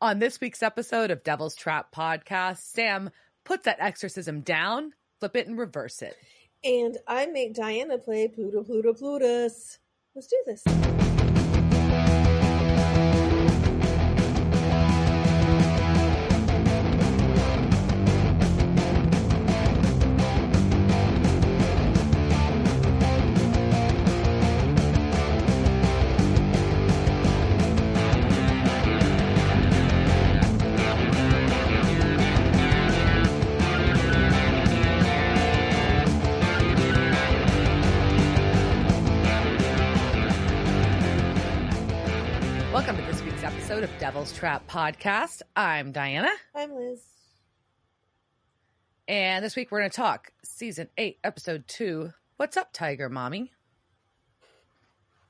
On this week's episode of Devil's Trap Podcast, Sam puts that exorcism down, flip it, and reverse it. And I make Diana play Pluto, Plutus. Let's do this. Welcome to this week's episode of Devil's Trap Podcast. I'm Diana. I'm Liz. And this week we're going to talk Season 8, Episode 2, What's Up, Tiger Mommy?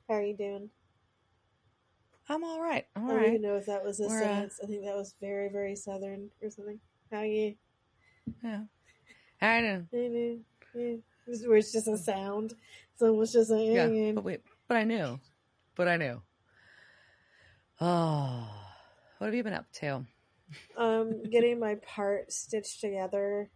How are you doing? I'm all right. I don't even know if that was a sentence. I think that was very, very southern or something. How are you? Yeah. I know. Yeah. Where it's just a sound. So it was just a... Yeah, but I knew. Oh, what have you been up to? Getting my part stitched together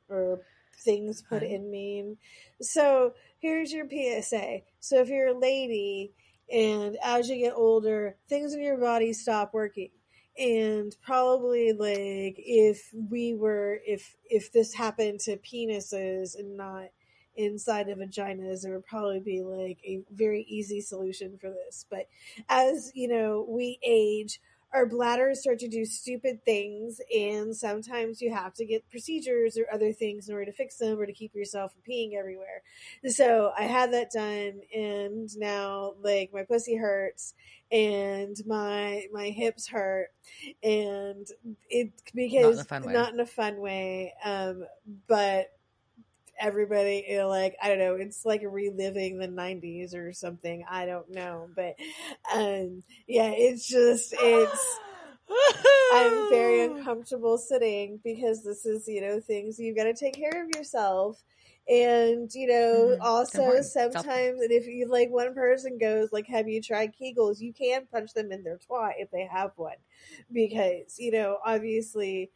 or things put in me. So here's your PSA. So if you're a lady and as you get older, things in your body stop working. And probably like if this happened to penises and not inside of vaginas, there would probably be like a very easy solution for this. But as you know, we age, our bladders start to do stupid things, and sometimes you have to get procedures or other things in order to fix them or to keep yourself from peeing everywhere. So I had that done, and now like my pussy hurts and my hips hurt, and it because not in a fun way, but everybody, you know, like, I don't know, it's like reliving the 90s or something. I don't know. But, yeah, I'm very uncomfortable sitting because this is, you know, things you've got to take care of yourself. And, you know, also sometimes, and if you, like, one person goes, like, have you tried Kegels? You can punch them in their twat if they have one. Because, you know, obviously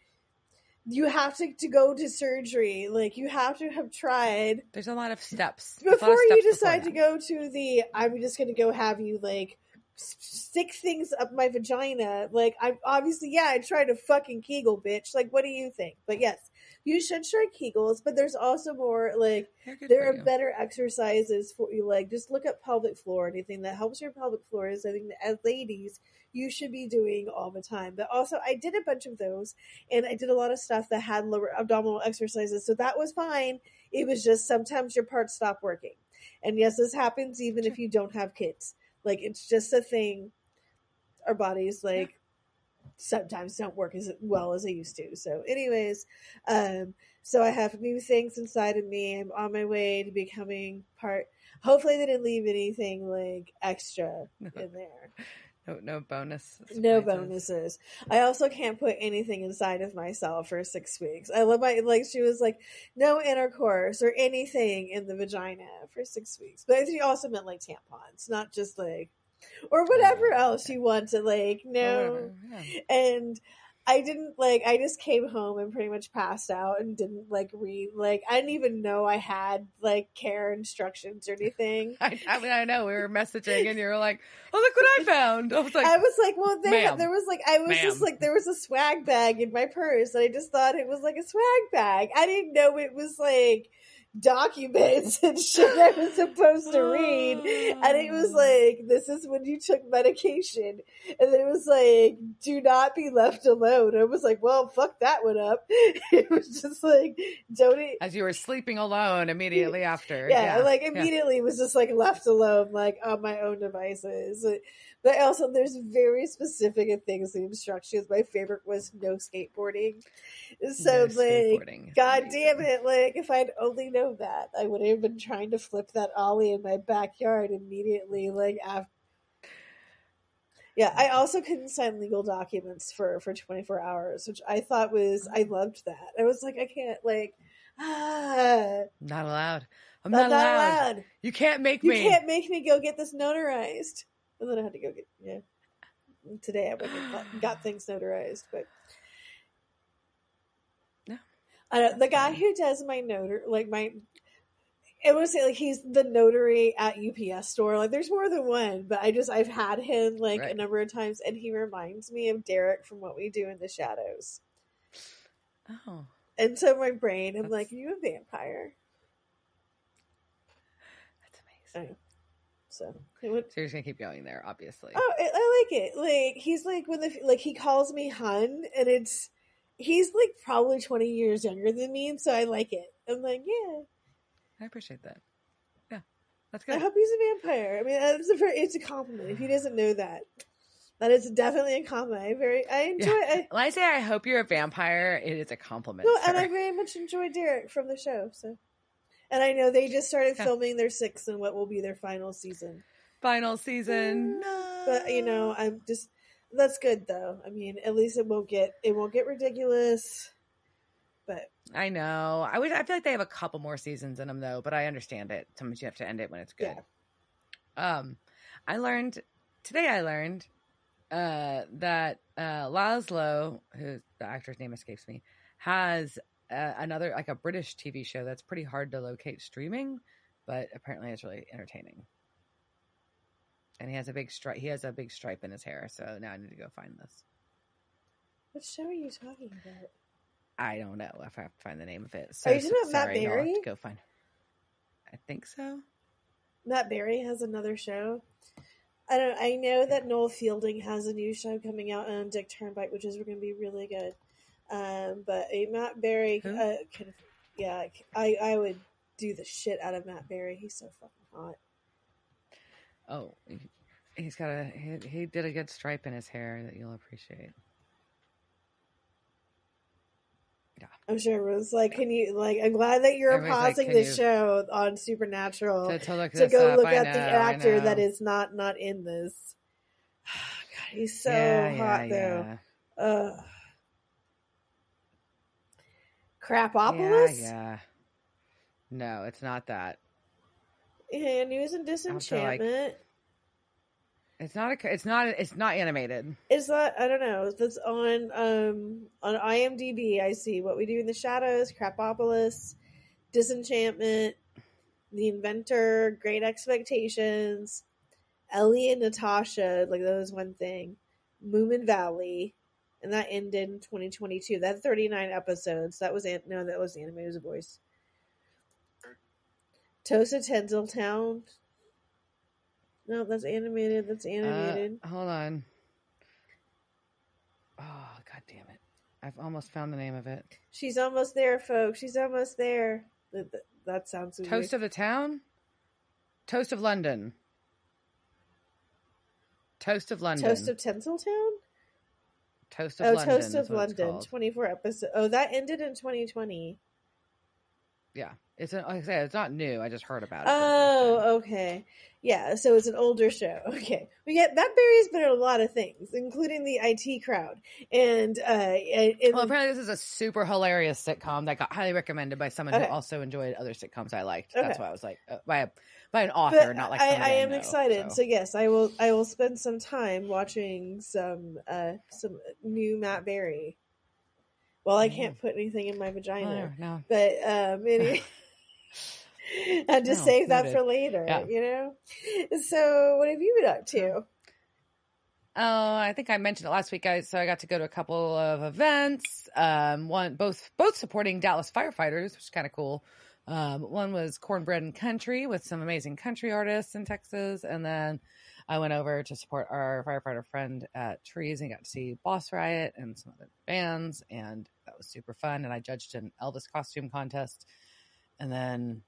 you have to go to surgery. Like, you have to have tried. There's a lot of steps. Before you decide to go to the, I'm just going to go have you, like, stick things up my vagina. Like, I'm obviously, yeah, I tried a fucking Kegel, bitch. Like, what do you think? But yes, you should try Kegels, but there's also more, like, there are better exercises for you. Like, just look up pelvic floor. Anything that helps your pelvic floor is, I think, that as ladies, you should be doing all the time. But also, I did a bunch of those, and I did a lot of stuff that had lower abdominal exercises, so that was fine. It was just sometimes your parts stop working. And yes, this happens even if you don't have kids. Like, it's just a thing. Our bodies, like, sometimes don't work as well as they used to. So anyways, so I have new things inside of me. I'm on my way to becoming part. Hopefully they didn't leave anything, like, extra in there. No bonus. No bonuses. I also can't put anything inside of myself for 6 weeks. I love my, like, she was like, no intercourse or anything in the vagina for 6 weeks. But she also meant, like, tampons, not just, like, or whatever else you want to, like, no. And I didn't, like, I just came home and pretty much passed out and didn't, like, read, like, I didn't even know I had, like, care instructions or anything. I mean, I know, we were messaging and you were like, oh, look what I found. I was like, well, there was, like, I was just, like, there was a swag bag in my purse, and I just thought it was, like, a swag bag. I didn't know it was, like, documents and shit I was supposed to read, and it was like, this is when you took medication, and it was like, do not be left alone. I was like, well, fuck that one up. It was just like, don't eat. As you were sleeping alone immediately after. Like immediately was just like left alone, like on my own devices. But also there's very specific things, the instructions. My favorite was no skateboarding. So like, god damn it, like if I'd only known that, I would have been trying to flip that ollie in my backyard immediately, like after. Yeah, I also couldn't sign legal documents for 24 hours, which I thought was, I loved that. I was like, I can't, like, not allowed. I'm not allowed. You can't make me. You can't make me go get this notarized. And then I had to go get, today I went and got things notarized, but Yeah. I don't, the guy who does my it was like he's the notary at UPS store. Like there's more than one, but I've had him like a number of times, and he reminds me of Derek from What We Do in the Shadows. Oh. And so my brain, I'm like, are you a vampire? That's amazing. So you're just gonna keep going there, obviously. Oh, I like it. Like he's like he calls me hun, and he's like probably 20 years younger than me, and so I like it. I'm like, yeah. I appreciate that. Yeah, that's good. I hope he's a vampire. I mean, it's a compliment. If he doesn't know that, that is definitely a compliment. I enjoy it. When I say I hope you're a vampire, it is a compliment. No, and I very much enjoy Derek from the show. So, and I know they just started filming their 6th and what will be their final season. No. But I'm just that's good though. I mean, at least it won't get ridiculous. But I know. I feel like they have a couple more seasons in them though, but I understand it. Sometimes you have to end it when it's good. Yeah. I learned that Laszlo, who the actor's name escapes me, has another like a British TV show that's pretty hard to locate streaming, but apparently it's really entertaining. And he has a big stripe. He has a big stripe in his hair, so now I need to go find this. What show are you talking about? I don't know if I have to find the name of it. So, are you talking about Matt Berry? I'll have to go find. I think so. Matt Berry has another show. I know that Noel Fielding has a new show coming out on Dick Turnpike, which is going to be really good. But Matt Berry, I would do the shit out of Matt Berry. He's so fucking hot. Oh, he's got he did a good stripe in his hair that you'll appreciate. Yeah. I'm sure everyone's like, can you, like, I'm glad that you're pausing this show on Supernatural to go look at the actor that is not in this. God, he's so hot though. Crapopolis? Yeah. No, it's not that. Yeah, and he was in Disenchantment. It's not animated. Is that, I don't know. That's on IMDb. I see What We Do in the Shadows, Crapopolis, Disenchantment, The Inventor, Great Expectations, Ellie and Natasha, like that was one thing. Moomin Valley, and that ended in 2022. That's 39 episodes. That was animated. It was a voice. Toast of Tinseltown. No, that's animated. Hold on. Oh, god damn it. I've almost found the name of it. She's almost there, folks. She's almost there. That sounds weird. Toast of the Town? Toast of London. Toast of London. Toast of Tinseltown? Toast of London. Toast of London. 24 episodes. Oh, that ended in 2020. Yeah. It's like I said, it's not new. I just heard about it. Oh, okay. Yeah, so it's an older show. Okay. But yeah, Matt Berry's been in a lot of things, including the IT Crowd. And well, apparently this is a super hilarious sitcom that got highly recommended by someone who also enjoyed other sitcoms I liked. That's why I was like, by an author, but not like I am excited. So yes, I will spend some time watching some new Matt Berry. Well, I can't put anything in my vagina. No. But anyway. And just save that for later, So what have you been up to? Oh, I think I mentioned it last week, guys. So I got to go to a couple of events. Both supporting Dallas firefighters, which is kind of cool. One was Cornbread and Country with some amazing country artists in Texas, and then I went over to support our firefighter friend at Trees and got to see Boss Riot and some other bands, and that was super fun. And I judged an Elvis costume contest, and then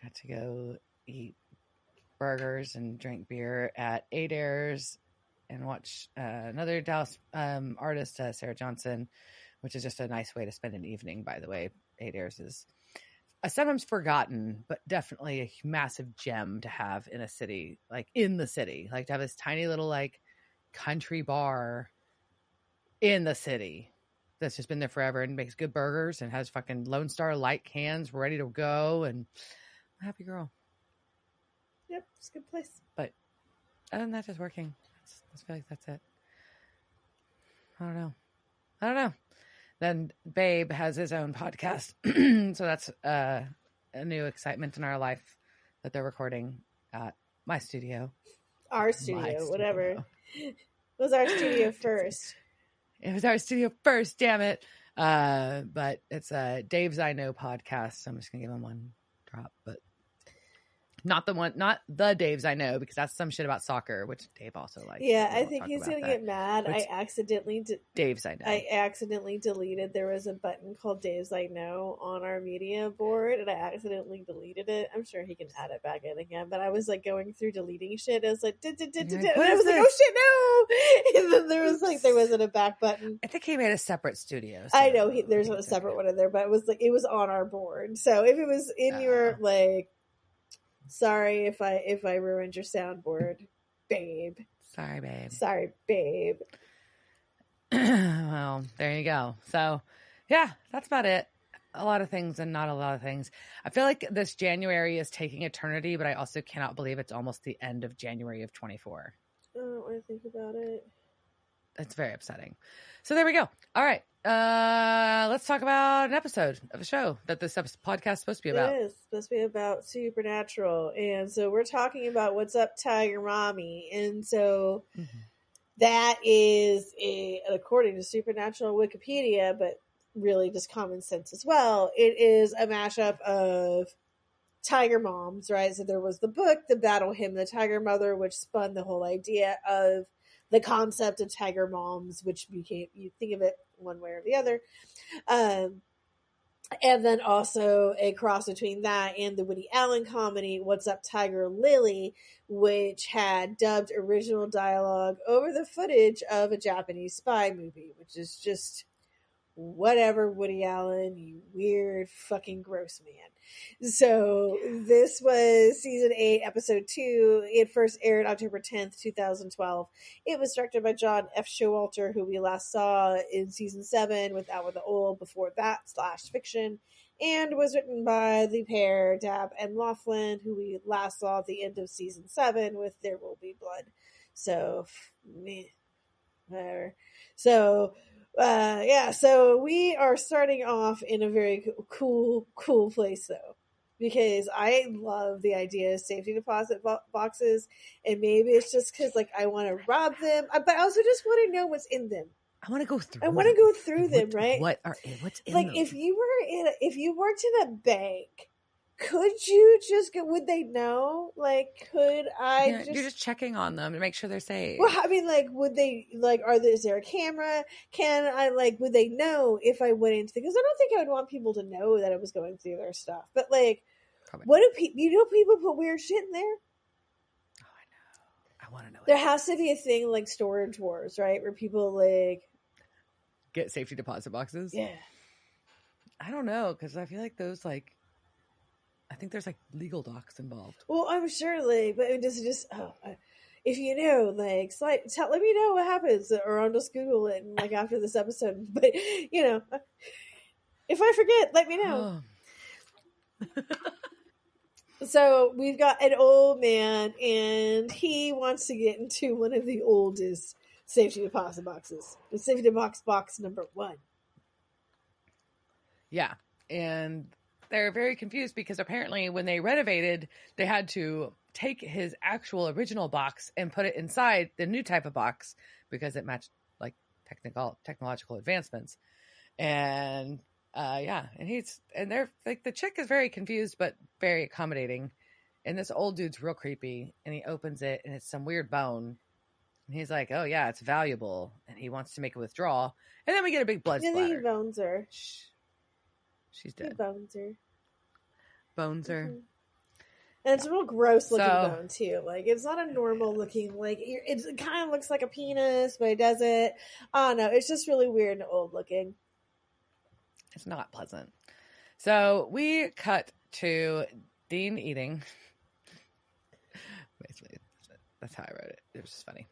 got to go eat burgers and drink beer at Adair's and watch another Dallas artist, Sarah Johnson, which is just a nice way to spend an evening, by the way. Adair's is sometimes forgotten, but definitely a massive gem to have in a city, like in the city, like to have this tiny little like country bar in the city that's just been there forever and makes good burgers and has fucking Lone Star light cans ready to go, and I'm a happy girl. Yep, it's a good place. But other than that, just working. I feel like that's it. I don't know. Then Babe has his own podcast. So that's a new excitement in our life that they're recording at my studio. Our studio, whatever. It was our studio first. It was our studio first, damn it. But it's Dave's I Know podcast. So I'm just going to give him one drop, but not the Dave's I Know, because that's some shit about soccer, which Dave also likes. Yeah, I think he's going to get mad. Dave's I Know. I accidentally deleted. There was a button called Dave's I Know on our media board, and I accidentally deleted it. I'm sure he can add it back in again, but I was like going through deleting shit. I was like, and I was like, oh shit, no! And then there wasn't a back button. I think he made a separate studio. So I know there's a separate one in there, but it was on our board. So if it was in your sorry if I ruined your soundboard, babe. Sorry, babe. Sorry, babe. Well, there you go. So, yeah, that's about it. A lot of things and not a lot of things. I feel like this January is taking eternity, but I also cannot believe it's almost the end of January of 24. I don't want to think about it. It's very upsetting. So there we go. All right. Let's talk about an episode of a show that this podcast is supposed to be about. It is supposed to be about supernatural. And so we're talking about What's Up, Tiger Mommy. And so that is, according to Supernatural Wikipedia, but really just common sense as well, it is a mashup of Tiger Moms, right? So there was the book, The Battle Hymn, The Tiger Mother, which spun the whole idea of the concept of Tiger Moms, which became, you think of it one way or the other. And then also a cross between that and the Woody Allen comedy, What's Up, Tiger Lily, which had dubbed original dialogue over the footage of a Japanese spy movie, which is just whatever, Woody Allen, you weird fucking gross man. So this was season 8, episode 2. It first aired October 10th, 2012. It was directed by John F. Showalter, who we last saw in season 7 with Out with the Old, before that / fiction, and was written by the pair Dab and Laughlin, who we last saw at the end of season 7 with There Will Be Blood. So whatever. So so we are starting off in a very cool place, though, because I love the idea of safety deposit boxes, and maybe it's just because I want to rob them, but I also just want to know what's in them. I want to go through them, right? What's in them? If you worked in a bank, could you just go? Would they know? Could I? You're just checking on them to make sure they're safe. Well, I mean, would they is there a camera? Can I would they know if I went into? Because I don't think I would want people to know that I was going through their stuff. But Probably. what do people? People put weird shit in there. Oh, I know. I want to know. There has to be a thing like Storage Wars, right? Where people get safety deposit boxes. Yeah. I don't know, because I feel like those I think there's legal docs involved. Well, I'm sure, but if you know, let me know what happens, or I'll just Google it and after this episode. But if I forget, let me know. Oh. So we've got an old man, and he wants to get into one of the oldest safety deposit boxes. The safety box number 1. Yeah, and they're very confused because apparently when they renovated, they had to take his actual original box and put it inside the new type of box because it matched technological advancements. And and they're the chick is very confused but very accommodating. And this old dude's real creepy, and he opens it and it's some weird bone. And he's like, "Oh yeah, it's valuable," and he wants to make a withdrawal. And then we get a big blood splatter. And then he bones her. She's dead. He bones her. Mm-hmm. And it's a real gross looking bone too. It's not a normal looking, it kind of looks like a penis, but it doesn't. I don't know. It's just really weird and old looking. It's not pleasant. So we cut to Dean eating. Basically, that's how I wrote it. It was just funny.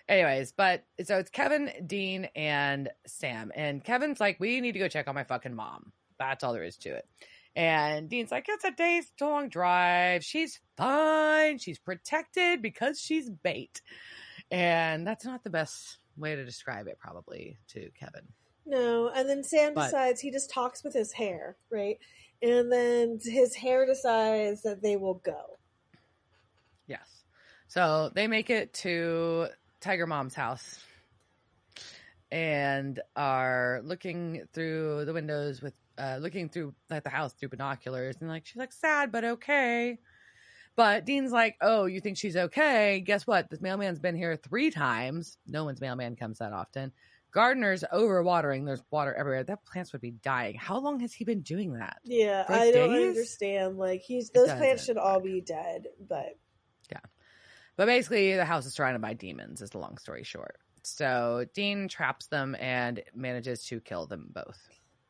Anyways, but so it's Kevin, Dean, and Sam. And Kevin's like, "We need to go check on my fucking mom." That's all there is to it. And Dean's like, "It's a day's long drive. She's fine. She's protected because she's bait." And that's not the best way to describe it, probably, to Kevin. No, and then Sam decides he just talks with his hair, right? And then his hair decides that they will go. Yes. So they make it to Tiger Mom's house and are looking through the windows with looking through at the house through binoculars, and like she's like sad but okay. But Dean's like, oh, you think she's okay? Guess what? This mailman's been here 3 times. No one's mailman comes that often. Gardener's overwatering. There's water everywhere. That plants would be dying. How long has he been doing that? Yeah, I don't understand. Like those plants should all be dead, but yeah. But basically, the house is surrounded by demons. Is the long story short. So Dean traps them and manages to kill them both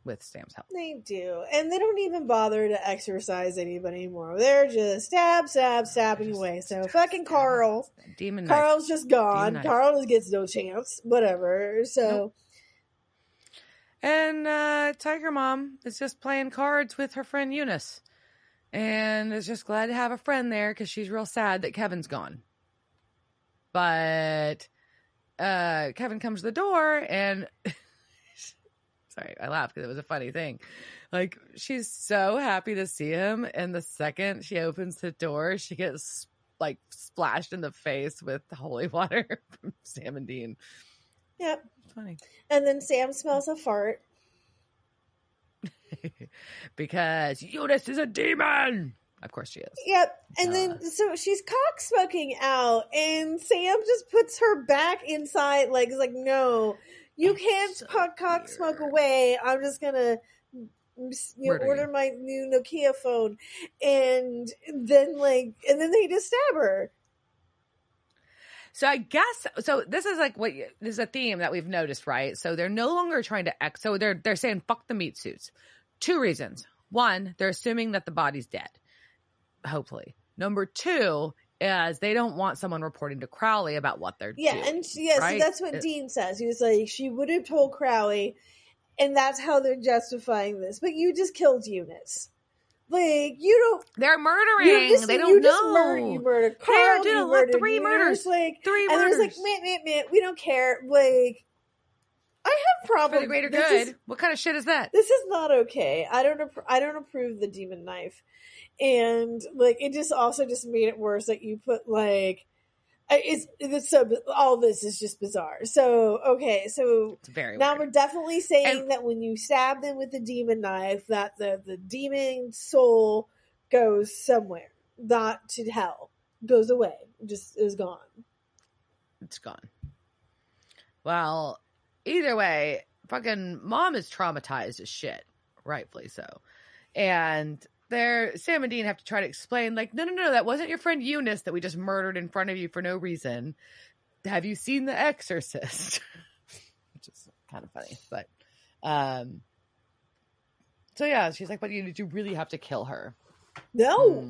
with Sam's help. They do. And they don't even bother to exorcise anybody anymore. They're just stabbing away. So fucking Carl. Demon Carl's knife. just gone. Carl just gets no chance. Whatever. So. Nope. And Tiger Mom is just playing cards with her friend Eunice. And is just glad to have a friend there because she's real sad that Kevin's gone. But Kevin comes to the door and... Sorry, I laughed because it was a funny thing. Like, she's so happy to see him. And the second she opens the door, she gets, like, splashed in the face with holy water from Sam and Dean. Yep. It's funny. And then Sam smells a fart. Because Eunice is a demon! Of course she is. Yep. And then, so she's cock smoking out. And Sam just puts her back inside. Like, it's like, no. You can't cock smoke away. I'm just gonna order my new Nokia phone, and then they just stab her. So I guess this is like this is a theme that we've noticed, right? So they're no longer trying to so they're saying fuck the meat suits. 2 reasons. 1, they're assuming that the body's dead. Hopefully. Number 2. As they don't want someone reporting to Crowley about what they're doing. Right? So that's what Dean says. He was like, she would have told Crowley, and that's how they're justifying this. But you just killed Eunice. Like, you don't... They're murdering. They don't know. You murdered Carl. You murdered 3 murders. Like, 3 and murders. And it was like, we don't care. Like, I have problems. For the greater good. What kind of shit is that? This is not okay. I don't approve the demon knife. And like it just also just made it worse that you put like it's so all this is just bizarre. So okay, so it's very now weird. we're definitely saying that when you stab them with the demon knife, that the demon soul goes somewhere, not to hell, goes away, just is gone. It's gone. Well, either way, fucking mom is traumatized as shit, rightfully so, and. Sam and Dean have to try to explain, like, no, that wasn't your friend Eunice that we just murdered in front of you for no reason. Have you seen The Exorcist? Which is kind of funny, but, so yeah, she's like, but did you really have to kill her? No.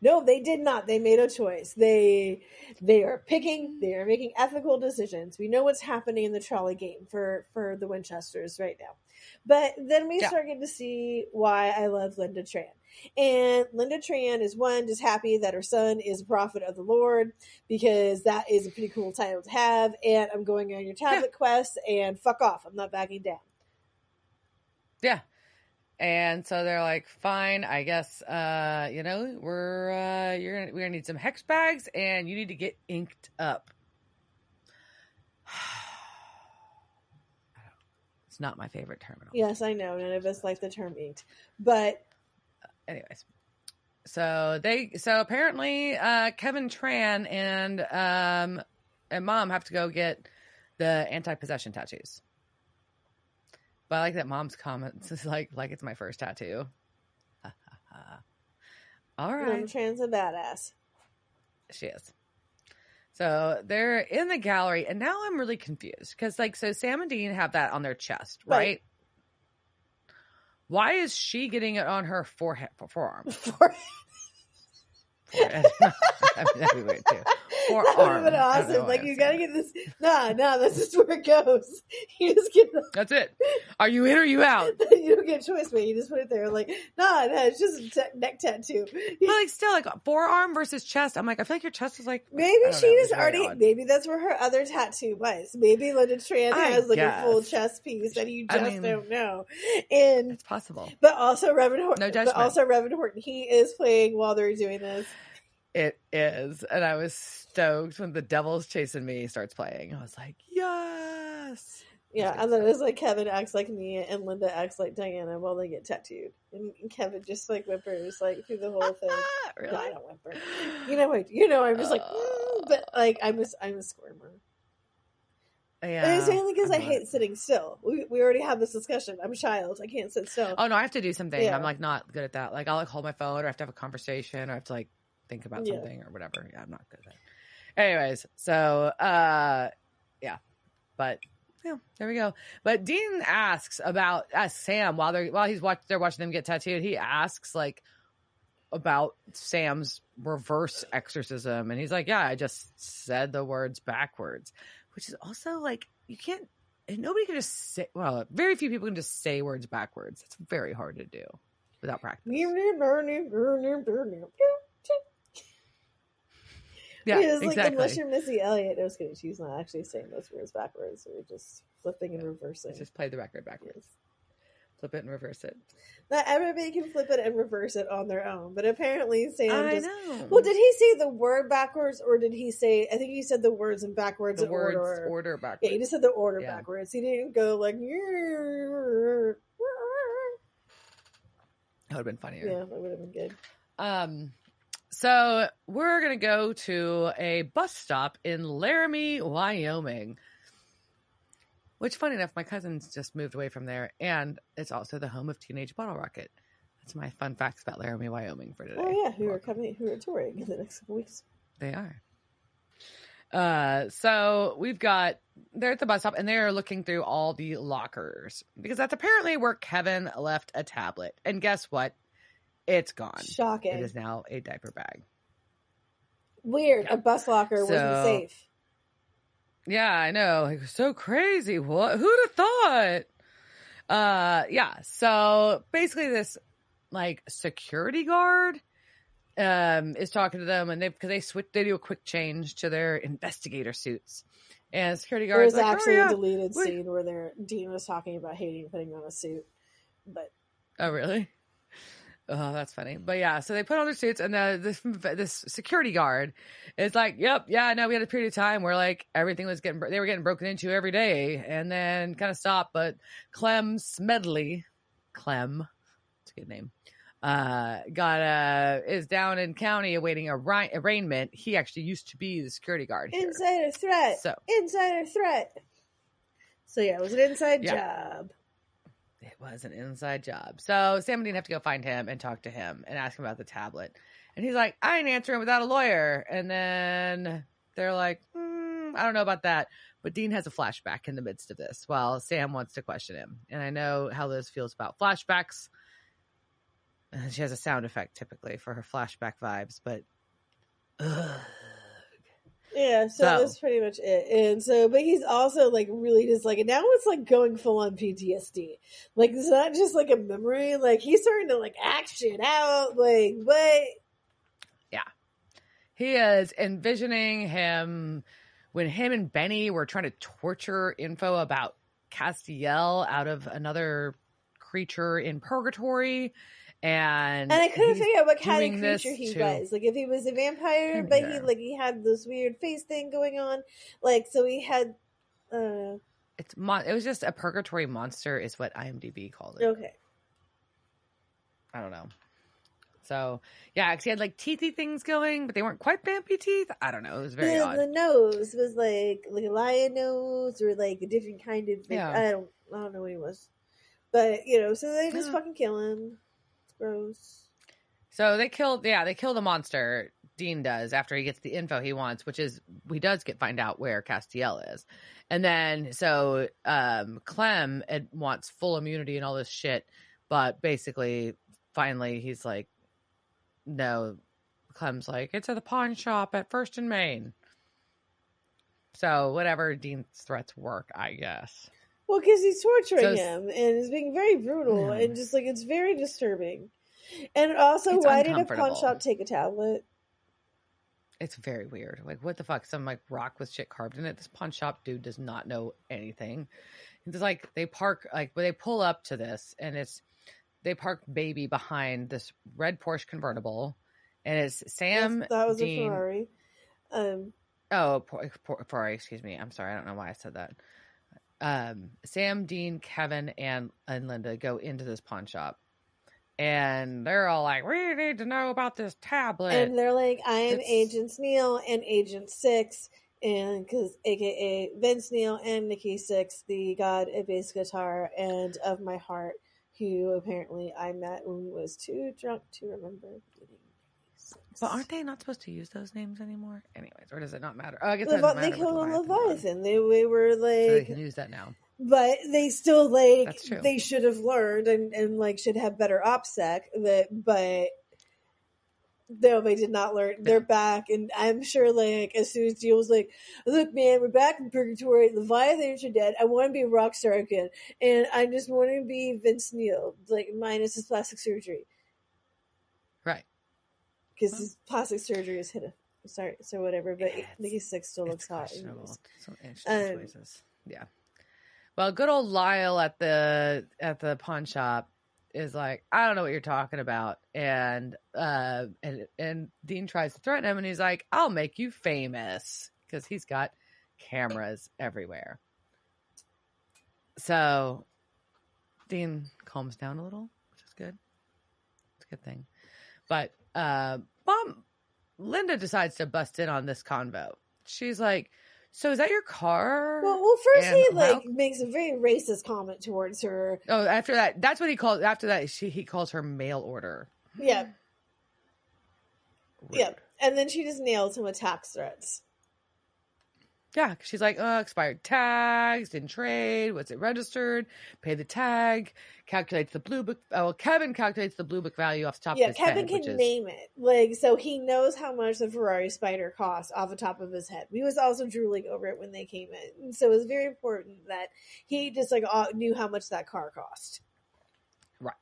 No, they did not. They made a choice. They are making ethical decisions. We know what's happening in the trolley game for the Winchesters right now. But then we start getting to see why I love LInda Tran. And LInda Tran is just happy that her son is a prophet of the Lord, because that is a pretty cool title to have. And I'm going on your tablet quest and fuck off. I'm not backing down. Yeah. And so they're like, fine, I guess, we're gonna need some hex bags and you need to get inked up. It's not my favorite terminology. Yes, I know. None of us like the term inked. But anyways. So apparently Kevin Tran and mom have to go get the anti-possession tattoos. But I like that mom's comments is like it's my first tattoo. All right. Tran's a badass. She is. So they're in the gallery, and now I'm really confused because, so Sam and Dean have that on their chest, right? Why is she getting it on her forearm? forehead. I mean, that'd be weird too. Or that would arm. have been I don't know awesome. why Like, I you was gotta saying get this. Nah, that's just where it goes. You just get the. That's it. Are you in or you out? You don't get a choice, man. You just put it there. Like, nah, it's just a neck tattoo. But like, still, like forearm versus chest. I'm like, I feel like your chest is like. Maybe she just already. Odd. Maybe that's where her other tattoo was. Maybe LInda Tran has like a full chest piece that you just don't know. And it's possible. But also Reverend Horton. No judgment. But also Reverend Horton. He is playing while they're doing this. It is, and I was stoked when The Devil's Chasing Me starts playing. I was like, yes. Yeah, and then it's like Kevin acts like Mia and Linda acts like Diana while they get tattooed, and Kevin just like whimpers like through the whole thing. Really? No, I don't whimper. I'm just like, but like I'm a squirmer. Yeah, and it's mainly because I hate sitting still. We already have this discussion. I'm a child. I can't sit still. Oh no, I have to do something. Yeah. I'm like not good at that. Like I'll like hold my phone, or I have to have a conversation, or I have to like think about something or whatever. Yeah, I'm not good at that. Anyways, so yeah, but yeah, there we go. But Dean asks Sam while they're watching them get tattooed. He asks like about Sam's reverse exorcism, and he's like, "Yeah, I just said the words backwards," which is also like you can't. Nobody can just say. Well, very few people can just say words backwards. It's very hard to do without practice. Yeah, because, like, exactly. unless you're Missy Elliott, no, she's not actually saying those words backwards. We're just flipping and reversing. Just play the record backwards. Yes. Flip it and reverse it. Not everybody can flip it and reverse it on their own, but apparently Sam I know. Well, did he say the word backwards, or did he say? I think he said the words in backwards. The words order backwards. Yeah, he just said the order backwards. He didn't go like. That would have been funnier. Yeah, that would have been good. So we're going to go to a bus stop in Laramie, Wyoming, which, funny enough, my cousins just moved away from there, and it's also the home of Teenage Bottle Rocket. That's my fun facts about Laramie, Wyoming for today. Oh yeah, who are touring in the next couple weeks. They are. So they're at the bus stop, and they're looking through all the lockers, because that's apparently where Kevin left a tablet. And guess what? It's gone. Shocking. It is now a diaper bag. Weird. A bus locker wasn't safe. Yeah, I know. It was so crazy. What? Who'd have thought? Yeah. So basically, this like security guard is talking to them, and they do a quick change to their investigator suits. And security guard. There's actually a deleted scene where Dean was talking about hating putting on a suit, but. Oh really? Oh, that's funny. But yeah, so they put on their suits, and this security guard is like, "Yep, yeah, no, we had a period of time where like everything was they were getting broken into every day, and then kind of stopped." But Clem Smedley, it's a good name, is down in county awaiting arraignment. He actually used to be the security guard here. Insider threat. So yeah, it was an inside job. It was an inside job. So Sam and Dean have to go find him and talk to him and ask him about the tablet. And he's like, I ain't answering without a lawyer. And then they're like, I don't know about that. But Dean has a flashback in the midst of this while Sam wants to question him. And I know how Liz feels about flashbacks. She has a sound effect typically for her flashback vibes, but yeah, so that's pretty much it. And so, but he's also like really just like, and now it's like going full on PTSD. Like, it's not just like a memory. Like, he's starting to like act shit out. Like, what? Yeah. He is envisioning him when him and Benny were trying to torture info about Castiel out of another creature in purgatory. And I couldn't figure out what kind of creature he was. Like, if he was a vampire, but he had this weird face thing going on. Like, so he had. It was just a purgatory monster, is what IMDb called it. Okay. I don't know. So yeah, because he had like teethy things going, but they weren't quite vampy teeth. I don't know. It was very odd. The nose was like a lion nose, or like a different kind of. Like, I don't know what he was, but so they just fucking kill him. Gross. So they kill the monster. Dean does after he gets the info he wants, which is he does find out where Castiel is, and then so Clem wants full immunity and all this shit, but basically finally he's like, no, Clem's like, it's at the pawn shop at First and Main. So whatever Dean's threats work, I guess. Well, because he's torturing him and is being very brutal and just like, it's very disturbing. And also, why did a pawn shop take a tablet? It's very weird. Like, what the fuck? Some like rock with shit carved in it. This pawn shop dude does not know anything. It's like they park, like when they pull up to this, and they park baby behind this red Porsche convertible, and it's Sam. Yes, that was Dean, a Ferrari. Ferrari. Excuse me. I'm sorry. I don't know why I said that. Sam, Dean, Kevin, and LInda go into this pawn shop. And they're all like, we need to know about this tablet. And they're like, I am Agent Neil and Agent Six, and because AKA Vince Neil and Nikki Six, the god of bass guitar and of my heart, who apparently I met when was too drunk to remember. But aren't they not supposed to use those names anymore? Anyways, or does it not matter? Oh, I guess they killed Leviathan. They were like, so they can use that now. But they still like they should have learned and like should have better OPSEC. But no, they did not learn. They're back, and I'm sure like as soon as Jill was like, "Look, man, we're back in purgatory. Leviathans are dead. I want to be a rock star again, and I just want to be Vince Neil, like minus his plastic surgery, right? Because his plastic surgery is hidden. Sorry, so whatever. But Nikki Sixx still looks hot. Some interesting choices. Yeah. Well, good old Lyle at the pawn shop is like, I don't know what you're talking about, and Dean tries to threaten him, and he's like, I'll make you famous, because he's got cameras everywhere. So Dean calms down a little, which is good. It's a good thing. But LInda decides to bust in on this convo. She's like, so is that your car? Well, first he makes a very racist comment towards her. Oh, after that, that's what he calls. After that, he calls her mail order. Yeah. Rude. Yeah, and then she just nails him with tax threats. Yeah, she's like, expired tags, didn't trade, was it registered, pay the tag, calculates the blue book. Oh, well, Kevin calculates the blue book value off the top of his head. Yeah, Kevin can name it. Like, so he knows how much the Ferrari Spider cost off the top of his head. He was also drooling over it when they came in. So it was very important that he just like knew how much that car cost. Right.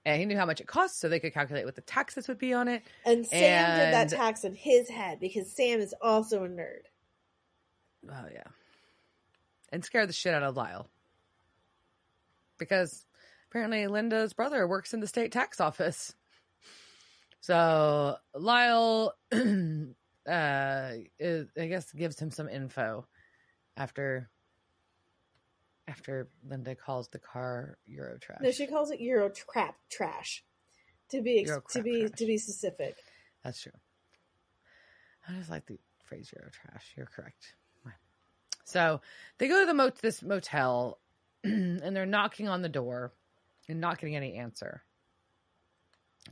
And he knew how much it cost, so they could calculate what the taxes would be on it. And Sam did that tax in his head because Sam is also a nerd. Oh, yeah. And scared the shit out of Lyle. Because apparently Linda's brother works in the state tax office. So Lyle, I guess, gives him some info after Linda calls the car Euro trash. No, she calls it Euro crap trash. To be specific. That's true. I just like the phrase Euro trash. You're correct. So they go to this motel, and they're knocking on the door and not getting any answer.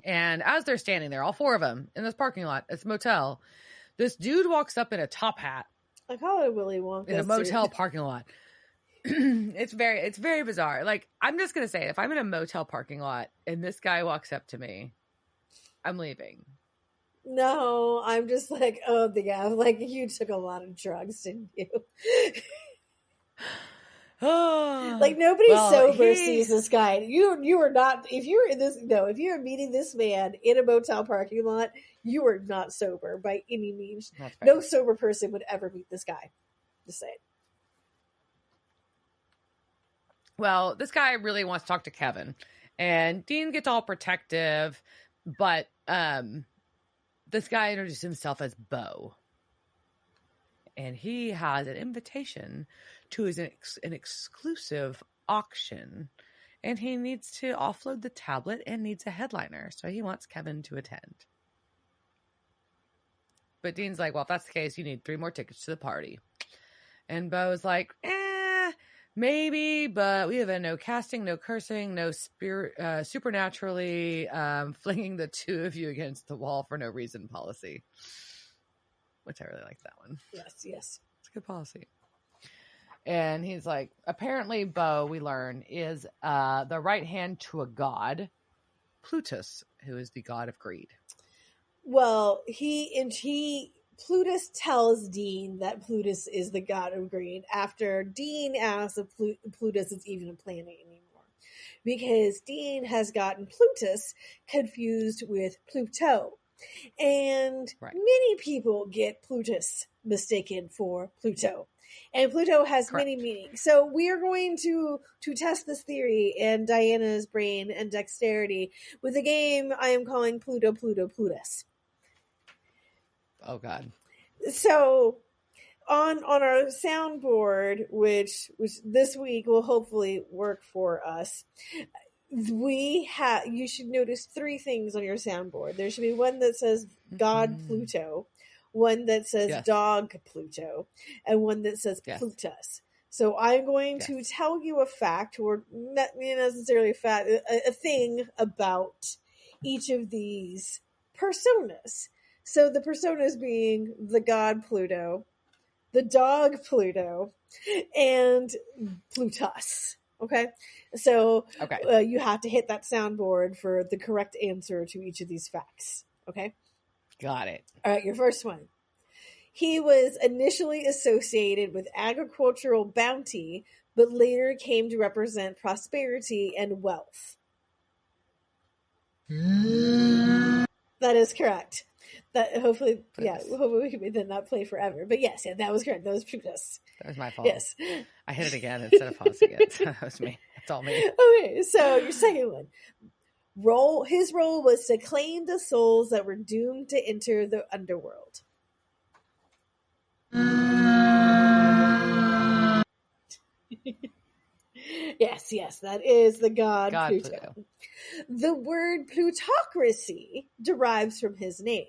And as they're standing there, all four of them in this parking lot, it's a motel, this dude walks up in a top hat. I call it Willy Wonka in a motel parking lot. It's very bizarre. Like, I'm just gonna say, if I'm in a motel parking lot and this guy walks up to me, I'm leaving. No, I'm just like, oh, yeah, like you took a lot of drugs, didn't you? Like nobody sober sees this guy. You are not. If you're meeting this man in a motel parking lot, you are not sober by any means. No sober person would ever meet this guy. Just saying. Well, this guy really wants to talk to Kevin, and Dean gets all protective, but this guy introduced himself as Bo. And he has an invitation to an exclusive auction. And he needs to offload the tablet and needs a headliner. So he wants Kevin to attend. But Dean's like, well, if that's the case, you need 3 more tickets to the party. And Bo's like, maybe, but we have a no casting, no cursing, no supernaturally flinging the 2 of you against the wall for no reason policy. Which I really like that one. Yes. It's a good policy. And he's like, apparently Bo, we learn, is the right hand to a god, Plutus, who is the god of greed. Well, Plutus tells Dean that Plutus is the god of green after Dean asks if Plutus is even a planet anymore. Because Dean has gotten Plutus confused with Pluto. And many people get Plutus mistaken for Pluto. And Pluto has many meanings. So we are going to test this theory and Diana's brain and dexterity with a game I am calling Pluto, Pluto, Plutus. Oh, God. So on our soundboard, which this week will hopefully work for us, you should notice 3 things on your soundboard. There should be one that says God Pluto, one that says dog Pluto, and one that says Plutus. So I'm going to tell you a fact, or not necessarily a fact, a thing about each of these personas. So the personas being the god Pluto, the dog Pluto, and Plutus. Okay? So you have to hit that soundboard for the correct answer to each of these facts. Okay? Got it. All right, your first one. He was initially associated with agricultural bounty, but later came to represent prosperity and wealth. That is correct. That hopefully we can then not play forever. But yes, that was correct. That was Plutus. That was my fault. Yes. I hit it again instead of pausing it. So that was me. That's all me. Okay, so your second one. His role was to claim the souls that were doomed to enter the underworld. Yes, that is the god Pluto. The word plutocracy derives from his name.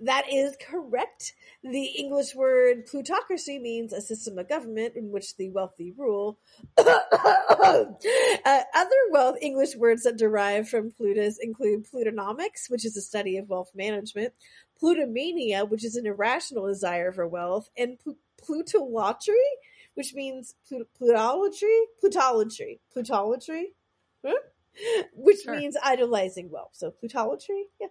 That is correct. The English word plutocracy means a system of government in which the wealthy rule. Other English words that derive from Plutus include plutonomics, which is a study of wealth management, plutomania, which is an irrational desire for wealth, and plutolatry, which means plutolatry, which means idolizing wealth. So plutolatry, yeah.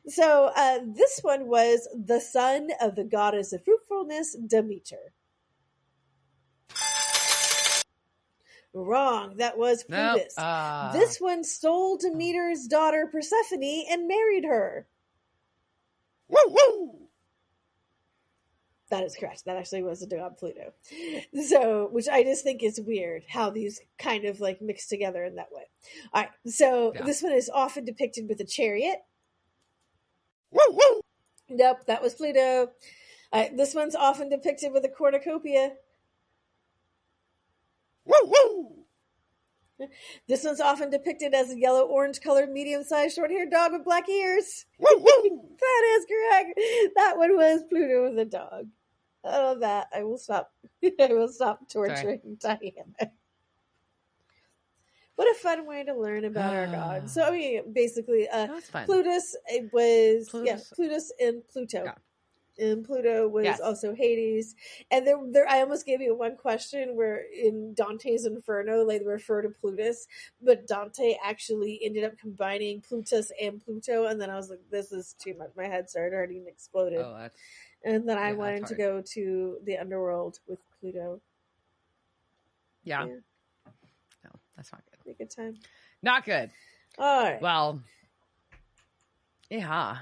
So this one was the son of the goddess of fruitfulness, Demeter. Wrong. That was Plutus. This one stole Demeter's daughter Persephone and married her. Woo woo! That is correct. That actually was a god Pluto. So, which I just think is weird how these kind of like mix together in that way. All right. So this one is often depicted with a chariot. Woo woo! Nope, that was Pluto. This one's often depicted with a cornucopia. Woo woo! This one's often depicted as a yellow-orange colored, medium-sized, short-haired dog with black ears. Woo woo! That is correct. That one was Pluto with a dog. I love that. I will stop. I will stop torturing Diana. What a fun way to learn about our gods. So, I mean, basically, Plutus was Plutus and Pluto. Yeah. And Pluto was also Hades. And there, I almost gave you one question where in Dante's Inferno, they refer to Plutus, but Dante actually ended up combining Plutus and Pluto. And then I was like, this is too much. My head started hurting and exploded. And then I wanted to go to the underworld with Pluto. Yeah. No, that's not good. A good time. Not good. All right. Well, yeah.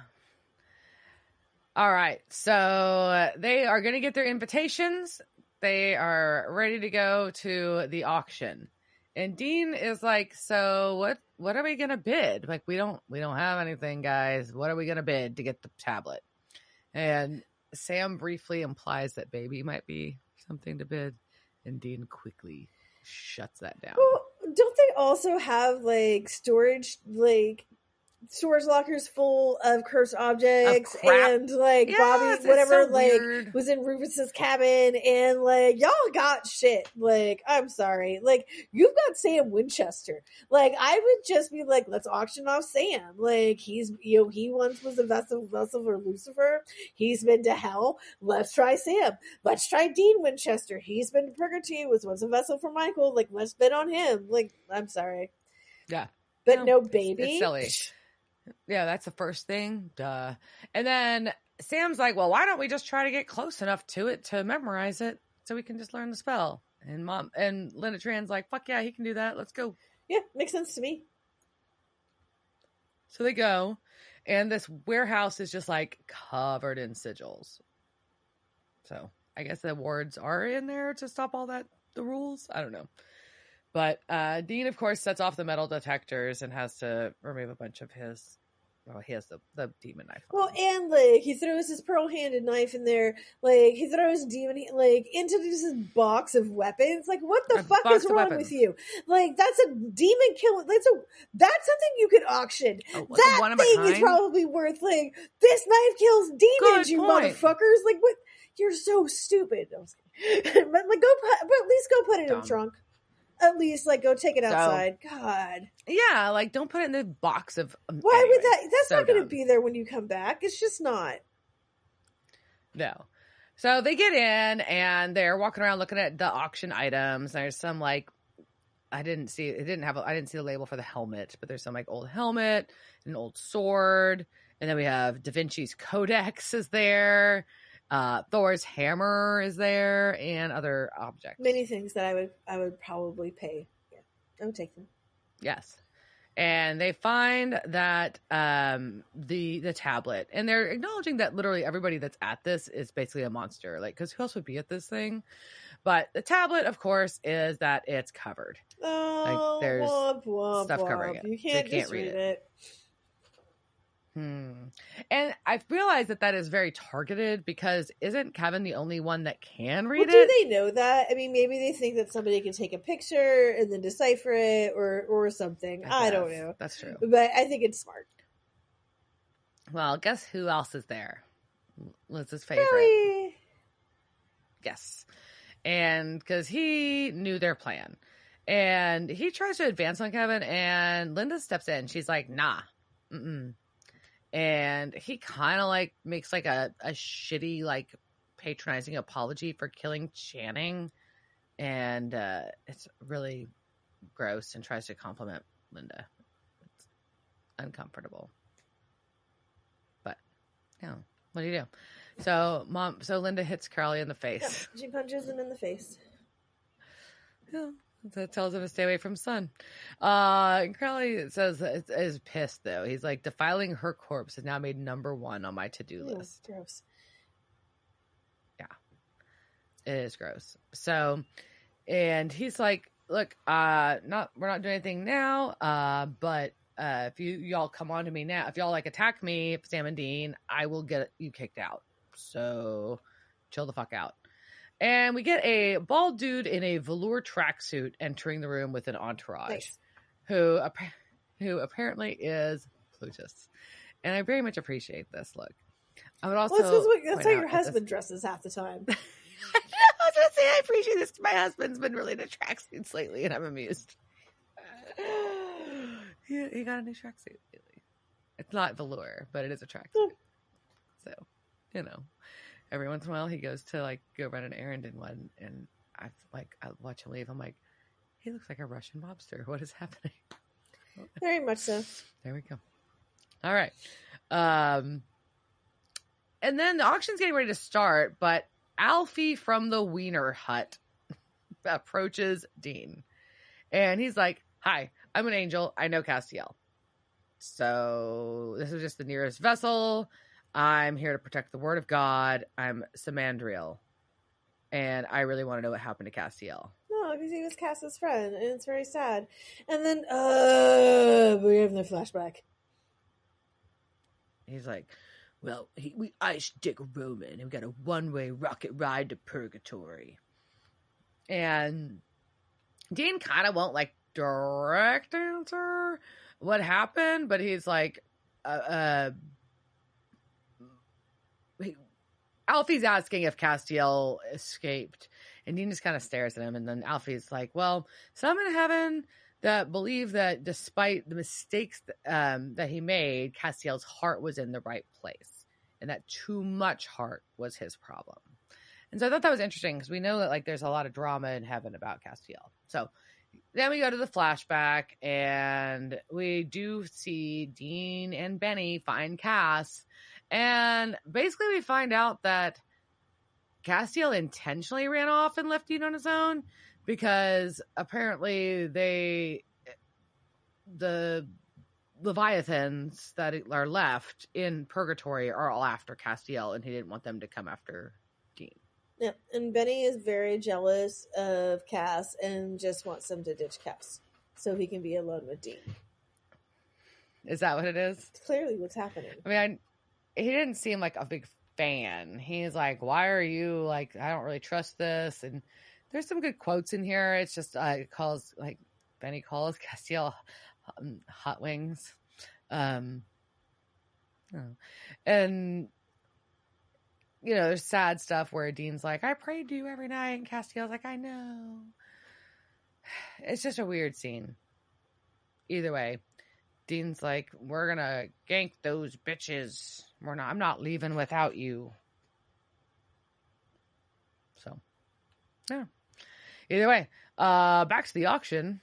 All right. So they are going to get their invitations. They are ready to go to the auction. And Dean is like, so what are we going to bid? Like, we don't have anything, guys. What are we going to bid to get the tablet? And Sam briefly implies that baby might be something to bid. And Dean quickly shuts that down. Well, don't they also have like storage lockers full of cursed objects and like Bobby, whatever, so like weird. Was in Rufus's cabin and like y'all got shit. Like, I'm sorry. Like, you've got Sam Winchester. Like, I would just be like, let's auction off Sam. Like, he once was a vessel for Lucifer. He's been to hell. Let's try Sam. Let's try Dean Winchester. He's been to purgatory, was once a vessel for Michael. Like, let's bid on him. Like, I'm sorry. Yeah. But no baby? It's silly. Yeah, that's the first thing. Duh. And then Sam's like, well, why don't we just try to get close enough to it to memorize it so we can just learn the spell? And LInda Tran's like, fuck yeah, he can do that. Let's go. Yeah, makes sense to me. So they go, and this warehouse is just like covered in sigils. So I guess the wards are in there to stop all that, the rules. I don't know. But Dean, of course, sets off the metal detectors and has to remove a bunch of his. Well, he has the demon knife. Well, and like he throws his pearl-handed knife in there. Like he throws demon like into this box of weapons. Like what the fuck is wrong with you? Like that's a demon kill. That's something you could auction. Like that thing is probably worth like this knife kills demons. You motherfuckers! Like what? You're so stupid. But like but at least go put it in the trunk. At least, like, go take it outside. God. Yeah, like, don't put it in the box of... Why would that... That's not going to be there when you come back. It's just not. No. So they get in, and they're walking around looking at the auction items. There's some, like... I didn't see the label for the helmet, but there's some, like, old helmet, an old sword, and then we have Da Vinci's Codex is there. Thor's hammer is there, and other objects. Many things that I would probably pay. Yeah, I would take them. Yes, and they find that the tablet, and they're acknowledging that literally everybody that's at this is basically a monster. Like, because who else would be at this thing? But the tablet, of course, is that it's covered. Oh, like, there's womp, womp, stuff womp. covering it. You can't just read it. And I realize that is very targeted because isn't Kevin the only one that can read it? Do they know that? I mean, maybe they think that somebody can take a picture and then decipher it or something. I don't know. That's true. But I think it's smart. Well, guess who else is there? Liz's favorite. Really? Yes. And because he knew their plan. And he tries to advance on Kevin, and Linda steps in. She's like, nah. Mm-mm. And he kind of like makes like a shitty, like patronizing apology for killing Channing. And it's really gross and tries to compliment Linda. It's uncomfortable. But, what do you do? So Linda hits Crowley in the face. Yeah, she punches him in the face. Yeah. That tells him to stay away from Sun. And Crowley says is pissed, though. He's like, defiling her corpse is now made number 1 on my to-do list. Gross. Yeah. It is gross. So, and he's like, look, we're not doing anything now, but if y'all come on to me now, if y'all like attack me, Sam and Dean, I will get you kicked out. So, chill the fuck out. And we get a bald dude in a velour tracksuit entering the room with an entourage, nice. who apparently is Plutus. And I very much appreciate this look. I would also that's how your husband dresses half the time. I was going to say, I appreciate this. My husband's been really into tracksuits lately, and I'm amused. He got a new tracksuit lately. It's not velour, but it is a tracksuit. So, every once in a while, he goes to like go run an errand in one, and I watch him leave. I'm like, he looks like a Russian mobster. What is happening? Very much so. There we go. All right, and then the auction's getting ready to start, but Alfie from the Wiener Hut approaches Dean, and he's like, "Hi, I'm an angel. I know Castiel. So this is just the nearest vessel. I'm here to protect the word of God. I'm Samandriel. And I really want to know what happened to Castiel." No, because he was Cass's friend, and it's very sad. And then, we're having a flashback. He's like, well, we iced Dick Roman, and we got a one-way rocket ride to purgatory. And Dean kind of won't, like, direct answer what happened, but he's like, Alfie's asking if Castiel escaped, and Dean just kind of stares at him, and then Alfie's like, well, some in heaven that believe that despite the mistakes that he made, Castiel's heart was in the right place, and that too much heart was his problem. And so I thought that was interesting, because we know that like there's a lot of drama in heaven about Castiel. So Then we go to the flashback, and we do see Dean and Benny find Cass. And basically we find out that Castiel intentionally ran off and left Dean on his own because apparently the Leviathans that are left in purgatory are all after Castiel, and he didn't want them to come after Dean. Yep, and Benny is very jealous of Cass and just wants them to ditch Cass so he can be alone with Dean. Is that what it is? It's clearly what's happening. I mean, he didn't seem like a big fan. He's like, why are you like, I don't really trust this. And there's some good quotes in here. It's just, Benny calls Castiel hot wings. And, you know, there's sad stuff where Dean's like, I prayed to you every night. And Castiel's like, I know. It's just a weird scene. Either way, Dean's like, we're going to gank those bitches. I'm not leaving without you. So, yeah. Either way, back to the auction.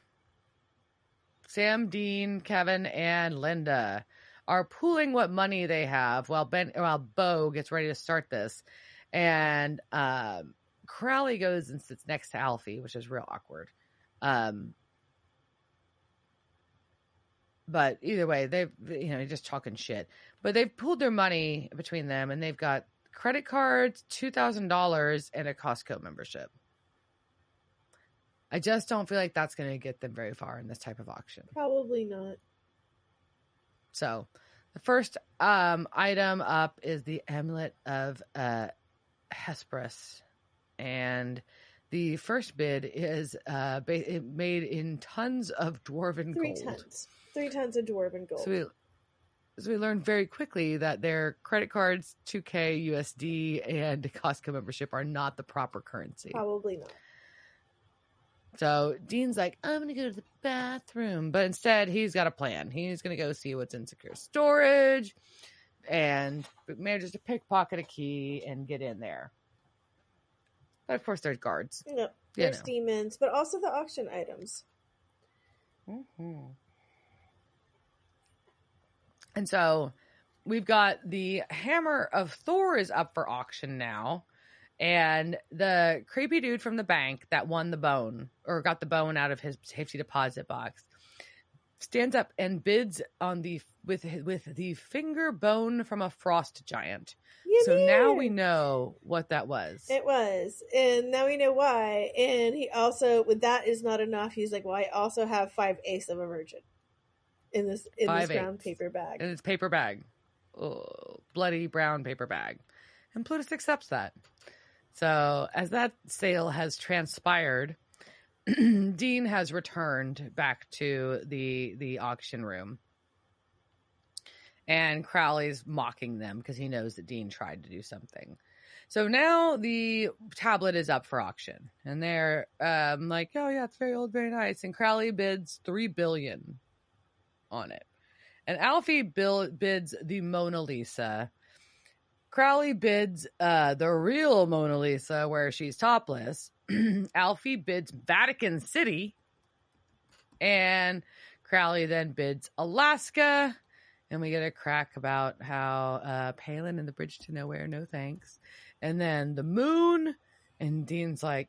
Sam, Dean, Kevin, and Linda are pooling what money they have while Bo gets ready to start this. And Crowley goes and sits next to Alfie, which is real awkward. But either way, they've, just talking shit. But they've pooled their money between them, and they've got credit cards, $2,000, and a Costco membership. I just don't feel like that's going to get them very far in this type of auction. Probably not. So, the first item up is the amulet of Hesperus, and the first bid is made in tons of dwarven gold. 3 tons of dwarven gold. So we learned very quickly that their credit cards, 2K USD, and Costco membership are not the proper currency. Probably not. So Dean's like, I'm going to go to the bathroom. But instead, he's got a plan. He's going to go see what's in secure storage and manages to pickpocket a key and get in there. But of course, there's guards. No, there's demons, but also the auction items. Mm-hmm. And so we've got the Hammer of Thor is up for auction now. And the creepy dude from the bank that won the bone, or got the bone out of his safety deposit box, stands up and bids on with the finger bone from a frost giant. Now we know what that was. It was. And now we know why. And he also, with that is not enough, he's like, well, I also have 5 ace of a virgin in this brown paper bag. In this paper bag. Oh, bloody brown paper bag. And Plutus accepts that. So, as that sale has transpired, Dean has returned back to the auction room. And Crowley's mocking them because he knows that Dean tried to do something. So now the tablet is up for auction. And they're like, oh yeah, it's very old, very nice. And Crowley bids $3 billion on it. And Alfie bids the Mona Lisa. Crowley bids the real Mona Lisa, where she's topless. Alfie bids Vatican City. And Crowley then bids Alaska. And we get a crack about how Palin and the Bridge to Nowhere, no thanks. And then the moon. And Dean's like,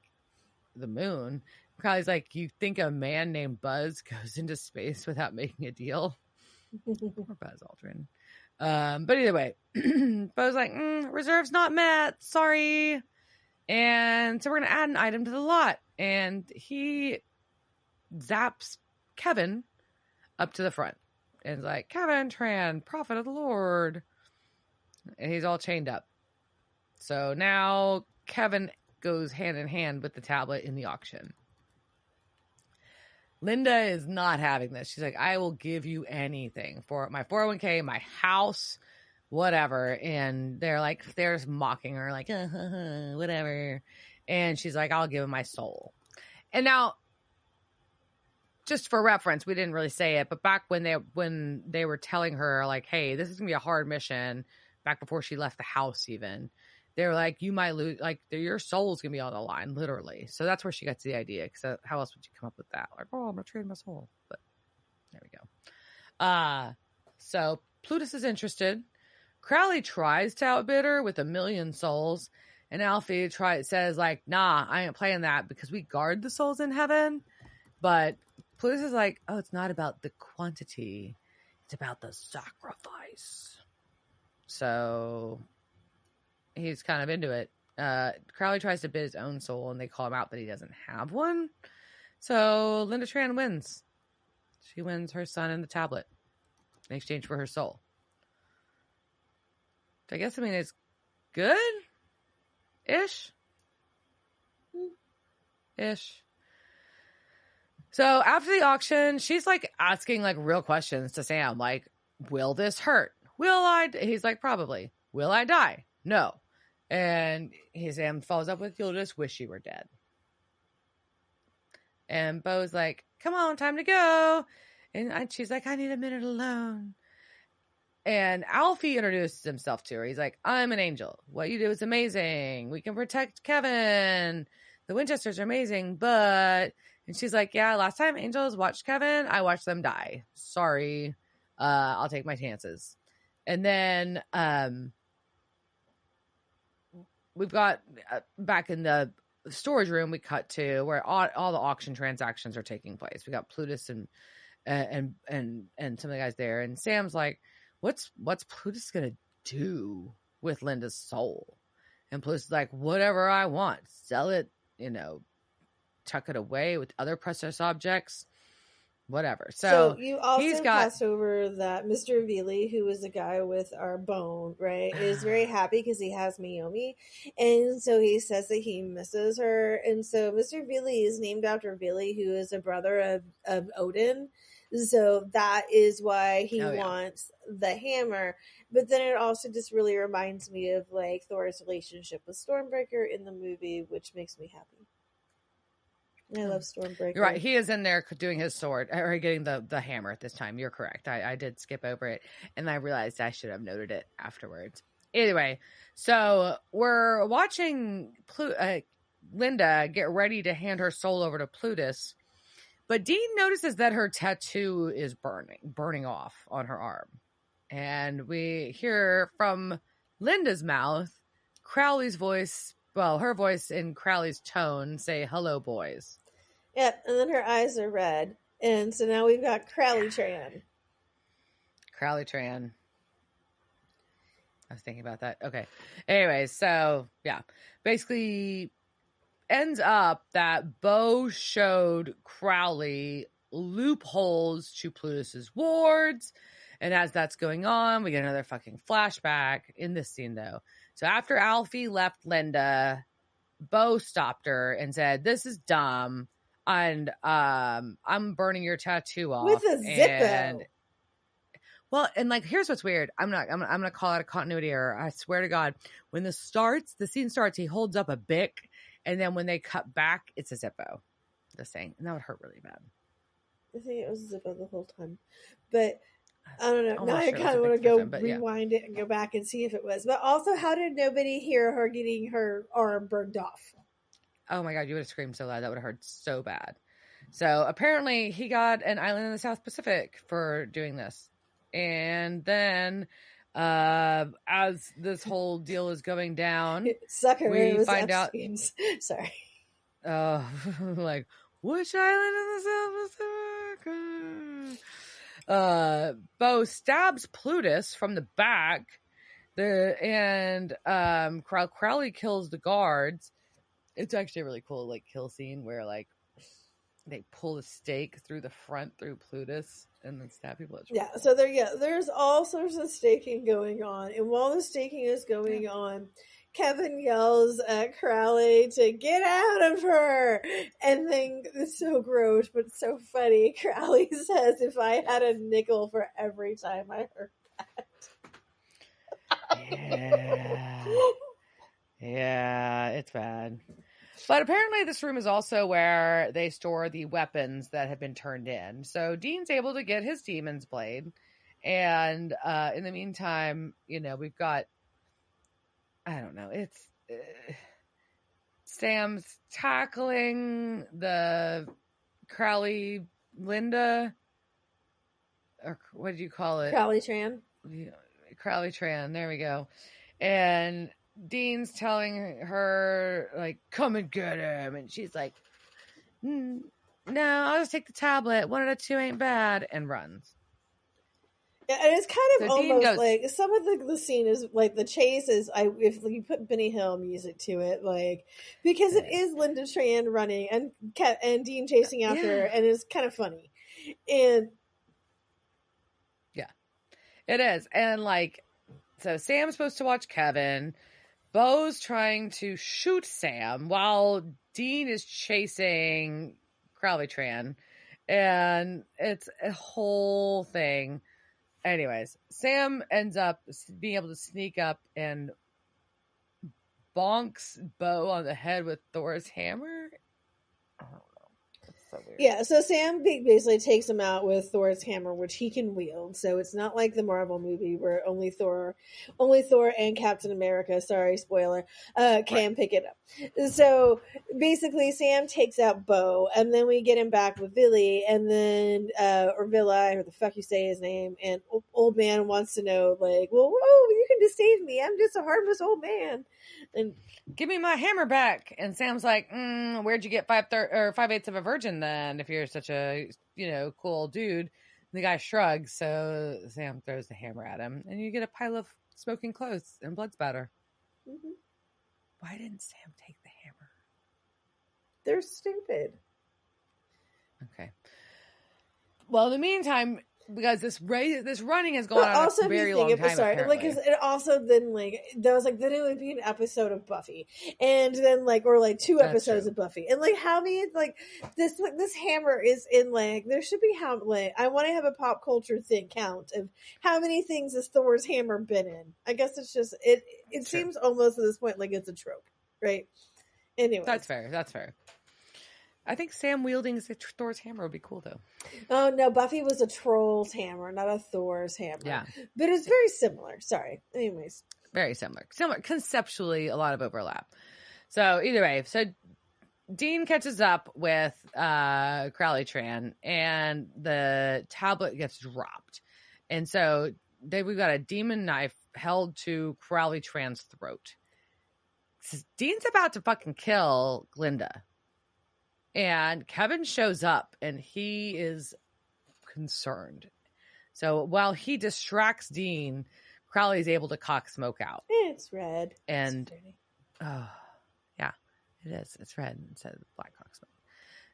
the moon? Crowley's like, you think a man named Buzz goes into space without making a deal? Or Buzz Aldrin. But either way, Bo's like, reserve's not met. Sorry. And so we're going to add an item to the lot. And he zaps Kevin up to the front. And is like, Kevin Tran, prophet of the Lord. And he's all chained up. So now Kevin goes hand in hand with the tablet in the auction. Linda is not having this. She's like, I will give you anything for my 401k, my house, whatever. And they're mocking her, like, whatever. And she's like, I'll give him my soul. And now, just for reference, we didn't really say it, but back when they were telling her, like, hey, this is going to be a hard mission, back before she left the house even, they're like, you might lose, like your soul's gonna be on the line, literally. So that's where she gets the idea. Because how else would you come up with that? Like, oh, I'm gonna trade my soul. But there we go. So Plutus is interested. Crowley tries to outbid her with 1,000,000 souls, and Alfie says like, nah, I ain't playing that because we guard the souls in heaven. But Plutus is like, oh, it's not about the quantity, it's about the sacrifice. So he's kind of into it. Crowley tries to bid his own soul, and they call him out that he doesn't have one. So LInda Tran wins. She wins her son and the tablet in exchange for her soul. I guess, I mean, it's good-ish. Ish. So after the auction, she's like asking like real questions to Sam, like, will this hurt? He's like, probably. Will I die? No. And Sam follows up with, you'll just wish you were dead. And Beau's like, come on, time to go. And she's like, I need a minute alone. And Alfie introduces himself to her. He's like, I'm an angel. What you do is amazing. We can protect Kevin. The Winchesters are amazing, but... And she's like, yeah, last time angels watched Kevin, I watched them die. Sorry. I'll take my chances. And then we've got back in the storage room, we cut to where all the auction transactions are taking place. We got Plutus and some of the guys there. And Sam's like, what's Plutus gonna do with LInda's soul? And Plutus is like, whatever I want. Sell it, tuck it away with other precious objects, whatever. So you also passed over that Mr. Veely, who is the guy with our bone, right, is very happy because he has Miyomi, and so he says that he misses her. And so Mr. Veely is named after Veely, who is a brother of Odin. So that is why he wants the hammer. But then it also just really reminds me of like Thor's relationship with Stormbreaker in the movie, which makes me happy. I love Stormbreaker. You're right. He is in there doing his sword, or getting the hammer at this time. You're correct. I did skip over it, and I realized I should have noted it afterwards. Anyway, so we're watching LInda get ready to hand her soul over to Plutus, but Dean notices that her tattoo is burning off on her arm. And we hear from LInda's mouth, Crowley's voice, well, her voice in Crowley's tone say, hello, boys. Yep, and then her eyes are red. And so now we've got Crowley Tran. Crowley Tran. I was thinking about that. Okay. Anyway, so, yeah. Basically, ends up that Beau showed Crowley loopholes to Plutus's wards, and as that's going on, we get another fucking flashback in this scene, though. So after Alfie left LInda, Beau stopped her and said, this is dumb, and I'm burning your tattoo off with a Zippo. Well, and like, here's what's weird. I'm gonna call it a continuity error. I swear to God, when the scene starts, he holds up a Bic, and then when they cut back, it's a Zippo. This thing, and that would hurt really bad. I think it was a Zippo the whole time, but I don't know. Now I kind of want to go rewind it and go back and see if it was. But also, how did nobody hear her getting her arm burned off? Oh my God, you would have screamed so loud. That would have hurt so bad. So apparently he got an island in the South Pacific for doing this. And then as this whole deal is going down, sucker, we find out. Sorry. Like, which island in the South Pacific? Beau stabs Plutus from the back. Crowley kills the guards. It's actually a really cool like kill scene where like they pull the stake through the front through Plutus and then stab people. So there's all sorts of staking going on, and while the staking is going on, Kevin yells at Crowley to get out of her, and then it's so gross but so funny. Crowley says, if I had a nickel for every time I heard that. Yeah, it's bad. But apparently this room is also where they store the weapons that have been turned in. So Dean's able to get his demon's blade. And in the meantime, we've got, I don't know, Sam's tackling the Crowley Linda, or what do you call it? Crowley Tran. Crowley Tran. There we go. And Dean's telling her, like, come and get him. And she's like, no, I'll just take the tablet. 1 out of 2 ain't bad. And runs. And it's kind of So Dean almost goes, like some of the scene is like the chase is if you put Benny Hill music to it, like because it is LInda Tran running and Dean chasing after her, and it's kind of funny. And yeah, it is. And like, so Sam's supposed to watch Kevin. Bo's trying to shoot Sam while Dean is chasing Crowley Tran. And it's a whole thing. Anyways, Sam ends up being able to sneak up and bonks Bo on the head with Thor's hammer. I don't know. It's so weird. yeah, so Sam basically takes him out with Thor's hammer, which he can wield. So it's not like the Marvel movie where only Thor and Captain America, sorry, spoiler, can pick it up. So basically Sam takes out Bo, and then we get him back with Billy, and then, or Villa, or the fuck you say his name, and old man wants to know, like, well, whoa, you can just save me. I'm just a harmless old man. And give me my hammer back. And Sam's like, where'd you get 5/8 of a virgin then? If you're such a, cool dude. And the guy shrugs. So Sam throws the hammer at him, and you get a pile of smoking clothes and blood spatter. mm-hmm. Why didn't Sam take the hammer? They're stupid. Okay. Well, in the meantime, because this running has gone on also a very long time. Sorry, like it also then like there was like then it would be an episode of Buffy, and then like or like 2 episodes of Buffy, and like how many like this hammer is in like there should be how like I want to have a pop culture thing count of how many things has Thor's hammer been in. I guess it's just it seems almost at this point like it's a trope, right? Anyway, that's fair. I think Sam wielding Thor's hammer would be cool, though. Oh, no, Buffy was a troll's hammer, not a Thor's hammer. Yeah. But it's very similar. Sorry. Anyways. Very similar. Conceptually, a lot of overlap. So, either way, Dean catches up with Crowley Tran, and the tablet gets dropped. And so, we've got a demon knife held to Crowley Tran's throat. Dean's about to fucking kill Linda. And Kevin shows up, and he is concerned. So while he distracts Dean, Crowley's able to cock smoke out. It's red. And yeah, it is. It's red instead of black cock smoke.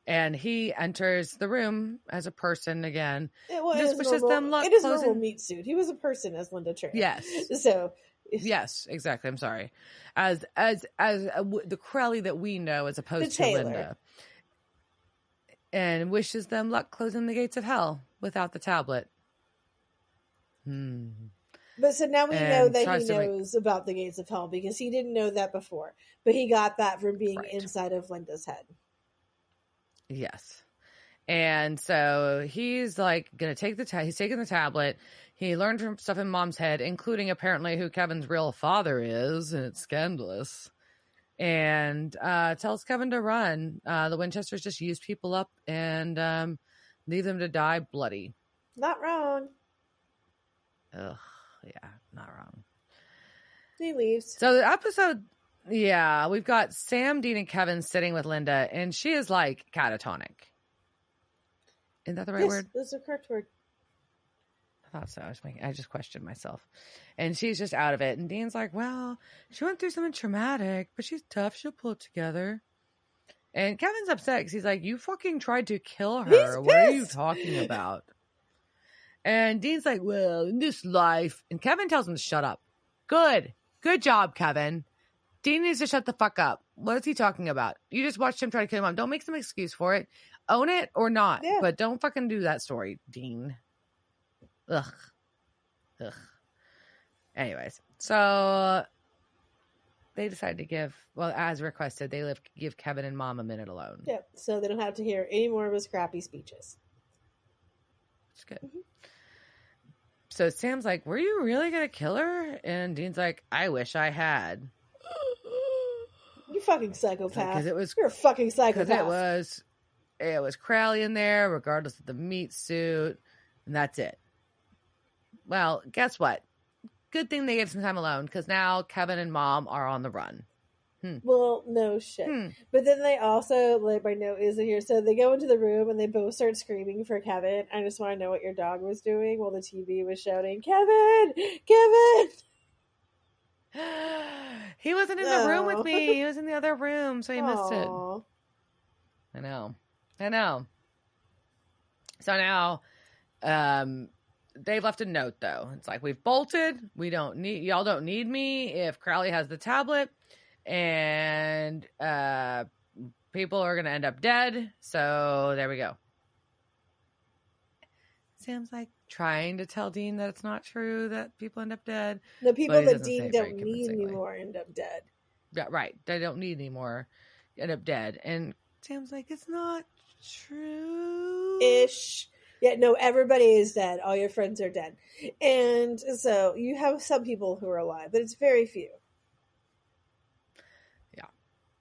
And he enters the room as a person again. Just wishes them luck. It is a normal meat suit. He was a person as LInda Tran. Yes. So yes, exactly. I'm sorry. As the Crowley that we know, as opposed to Linda. And wishes them luck closing the gates of hell without the tablet. But so now we know that he knows about the gates of hell because he didn't know that before. But he got that from being inside of Linda's head. Yes. And so he's like going to take he's taking the tablet. He learned from stuff in Mom's head, including apparently who Kevin's real father is. And it's scandalous. And tells Kevin to run. The Winchesters just use people up and leave them to die bloody. Not wrong. Ugh, yeah, not wrong. He leaves. So the episode, we've got Sam, Dean, and Kevin sitting with Linda, and she is like catatonic. Is that the right word? That's the correct word. I thought so. I just questioned myself. And she's just out of it. And Dean's like, well, she went through something traumatic, but she's tough. She'll pull it together. And Kevin's upset because he's like, you fucking tried to kill her. What are you talking about? And Dean's like, well, in this life. And Kevin tells him to shut up. Good job, Kevin. Dean needs to shut the fuck up. What is he talking about? You just watched him try to kill him mom. Don't make some excuse for it. Own it or not. Yeah. But don't fucking do that story, Dean. Ugh. Anyways, so they decided to give, well, as requested, give Kevin and Mom a minute alone. Yeah, so they don't have to hear any more of his crappy speeches. That's good. Mm-hmm. So Sam's like, were you really going to kill her? And Dean's like, I wish I had. You fucking psychopath. Because You're a fucking psychopath. Because it was Crowley in there, regardless of the meat suit, and that's it. Well, guess what? Good thing they gave some time alone, because now Kevin and Mom are on the run. Well, no shit. But then they also, like, my note is in here, so they go into the room and they both start screaming for Kevin. I just want to know what your dog was doing while the TV was shouting, Kevin! Kevin! He wasn't in the room with me. He was in the other room, so he missed it. I know. So now, they've left a note, though. It's like, we've bolted. Y'all don't need me if Crowley has the tablet. And people are going to end up dead. So there we go. Sam's like trying to tell Dean that it's not true that people end up dead. The people that Dean don't need anymore end up dead. Yeah, right. They don't need anymore. End up dead. And Sam's like, it's not true. Ish. Yeah, no, everybody is dead. All your friends are dead. And so you have some people who are alive, but it's very few.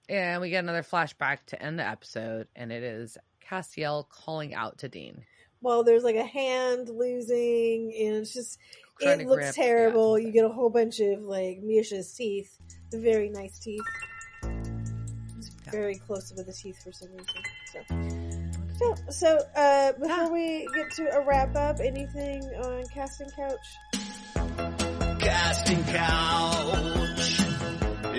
And we get another flashback to end the episode, and it is Castiel calling out to Dean. Well, there's like a hand losing, and it's just, it looks terrible. You get a whole bunch of like Misha's teeth, the very nice teeth. It's very close to the teeth for some reason. So before we get to a wrap up, anything on Casting Couch? Casting Couch.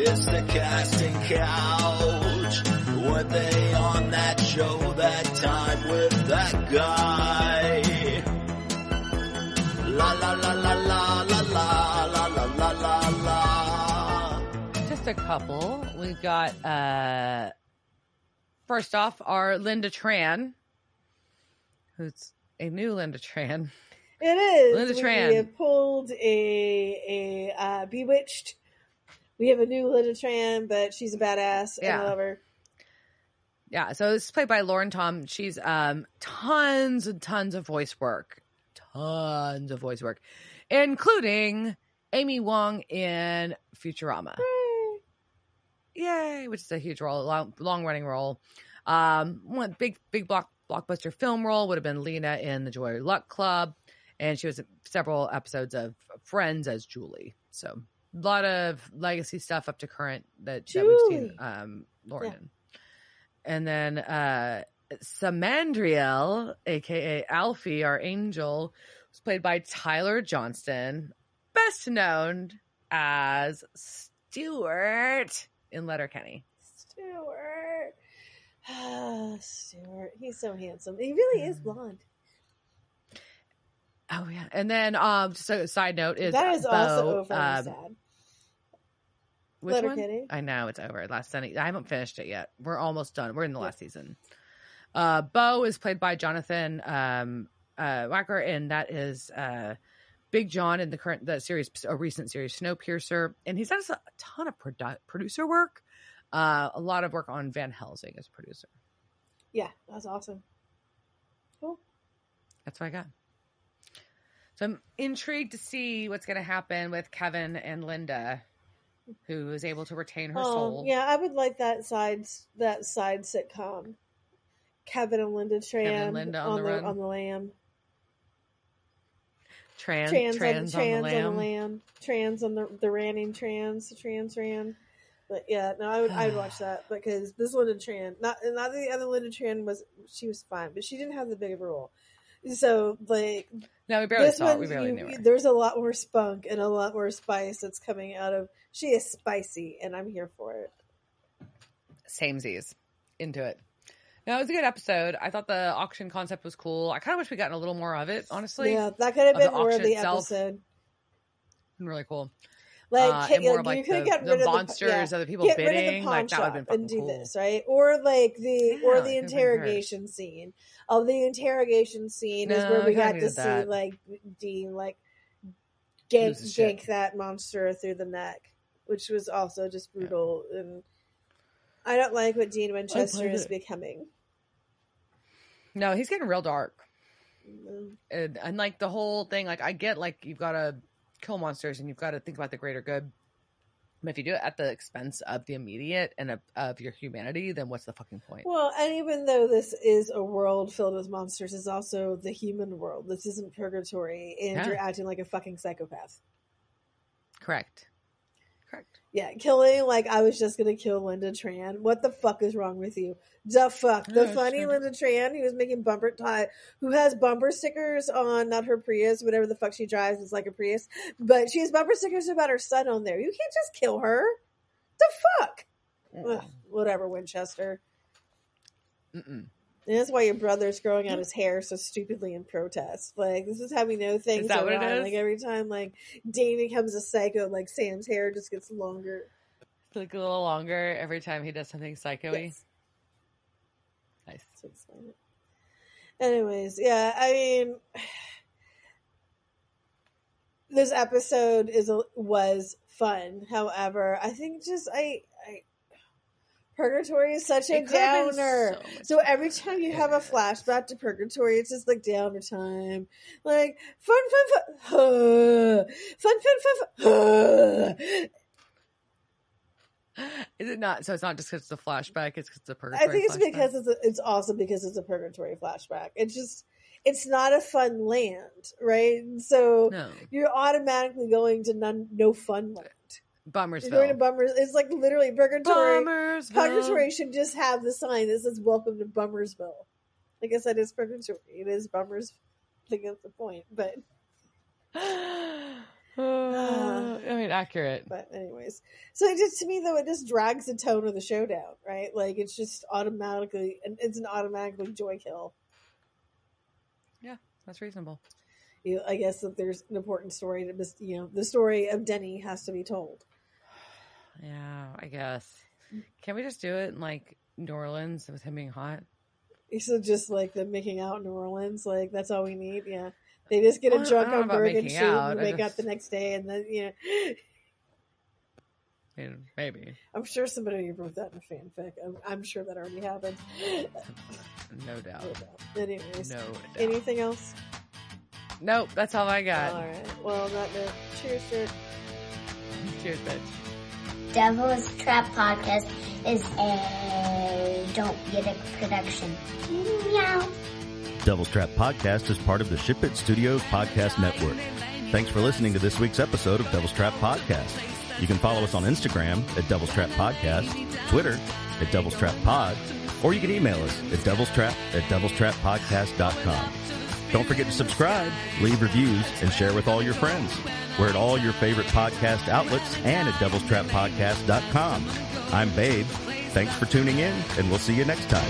It's the Casting Couch. Were they on that show that time with that guy? La la la la la la la la la la la. Just a couple. We've got first off our LInda Tran, who's a new LInda Tran. It is. LInda Tran. We have pulled a Bewitched. We have a new LInda Tran, but she's a badass and I love her. Yeah, so this is played by Lauren Tom. She's tons and tons of voice work. Including Amy Wong in Futurama. Yay! Which is a huge role, long-running role. One big blockbuster film role would have been Lena in The Joy Luck Club. And she was in several episodes of Friends as Julie. So a lot of legacy stuff up to current that we've seen Lauren in. And then Samandriel, a.k.a. Alfie, our angel, was played by Tyler Johnston, best known as Steeewart in Letterkenny. Steeewart. He's so handsome. He really is blonde. Oh, yeah. And then just a side note is that is Bo, also over sad. Which Letterkenny. One? I know it's over. Last Sunday. I haven't finished it yet. We're almost done. We're in the last season. Bo is played by Jonathan Wacker, and that is Big John in the series, a recent series, Snowpiercer, and he's done a ton of producer work. A lot of work on Van Helsing as producer. Yeah, that's awesome. Cool. That's what I got. So I'm intrigued to see what's going to happen with Kevin and Linda, who is able to retain her soul. Yeah, I would like that side sitcom. Kevin and Linda Tran on the lamb. Trans on the lamb. Trans on the ranning trans. Trans ran. But yeah, no, I would watch that because this Linda Tran, not the other Linda Tran was fine, but she didn't have the big of a role. So like, no, we barely saw it. We barely knew her. There's a lot more spunk and a lot more spice that's coming out of. She is spicy, and I'm here for it. Samesies, into it. No, it was a good episode. I thought the auction concept was cool. I kind of wish we gotten a little more of it, honestly. Yeah, that could have been more of the episode. Really cool. Like, and more of like the monsters of the people bidding. Like that would have been and do cool. this, right? Or like the interrogation scene. The interrogation scene is where we got to see like Dean like gank that monster through the neck, which was also just brutal. Yeah. And I don't like what Dean Winchester is becoming. No, he's getting real dark. Mm-hmm. And like the whole thing, like I get like you've got to kill monsters and you've got to think about the greater good. But if you do it at the expense of the immediate and of your humanity, then what's the fucking point? Well, and even though this is a world filled with monsters, it's also the human world. This isn't purgatory, and you're acting like a fucking psychopath. Correct. Yeah, killing like I was just gonna kill LInda Tran. What the fuck is wrong with you? The fuck? The funny LInda Tran who was making who has bumper stickers on, not her Prius, whatever the fuck she drives, it's like a Prius, but she has bumper stickers about her son on there. You can't just kill her. The fuck? Ugh, whatever, Winchester. And that's why your brother's growing out his hair so stupidly in protest. Like, this is how we know things is that are what wrong. it is? Like, every time, like, Dean becomes a psycho, like, Sam's hair just gets longer. It's like a little longer every time he does something psycho-y. Yes. Nice. To explain it. Anyways, yeah, I mean, this episode was fun. However, I think Purgatory is such a downer. So every time you have a flashback to Purgatory, it's just like downer time. Like, fun. Is it not? So it's not just because it's a flashback, it's because it's a Purgatory I think it's flashback? because it's also because it's a Purgatory flashback. It's not a fun land, right? So you're automatically going to no fun land. Bummersville. You're going to Bummers. It's like literally Purgatory. Bummersville. Should just have the sign that says "Welcome to Bummersville." Like I said, it's Purgatory. It is Bummers. I think that's the point, but I mean, accurate. But anyways, so to me though, it just drags the tone of the show down, right? Like it's just it's an automatically joy kill. Yeah, that's reasonable. I guess that there's an important story the story of Denny has to be told. Yeah, I guess. Can we just do it in like New Orleans with him being hot? So just like them making out in New Orleans, like that's all we need. Yeah, they just get drunk on Bergen soup and wake up the next day, and then maybe. I'm sure somebody wrote that in a fanfic. I'm sure that already happened. No doubt. Anyways, no doubt. Anything else? Nope, that's all I got. All right. Well, on that note, cheers, Stuart. Cheers, bitch. Devil's Trap Podcast is a Don't Get It production. Meow. Devil's Trap Podcast is part of the Ship It Studios Podcast Network. Thanks for listening to this week's episode of Devil's Trap Podcast. You can follow us on Instagram at Devil's Trap Podcast, Twitter at Devil's Trap Pod, or you can email us at devilstrap@devilstrappodcast.com. Don't forget to subscribe, leave reviews, and share with all your friends. We're at all your favorite podcast outlets and at devilstrappodcast.com. I'm Babe. Thanks for tuning in, and we'll see you next time.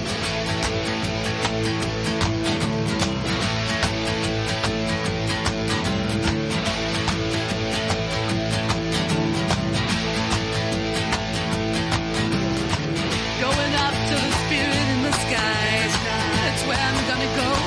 Going up to the spirit in the sky. That's where I'm gonna go.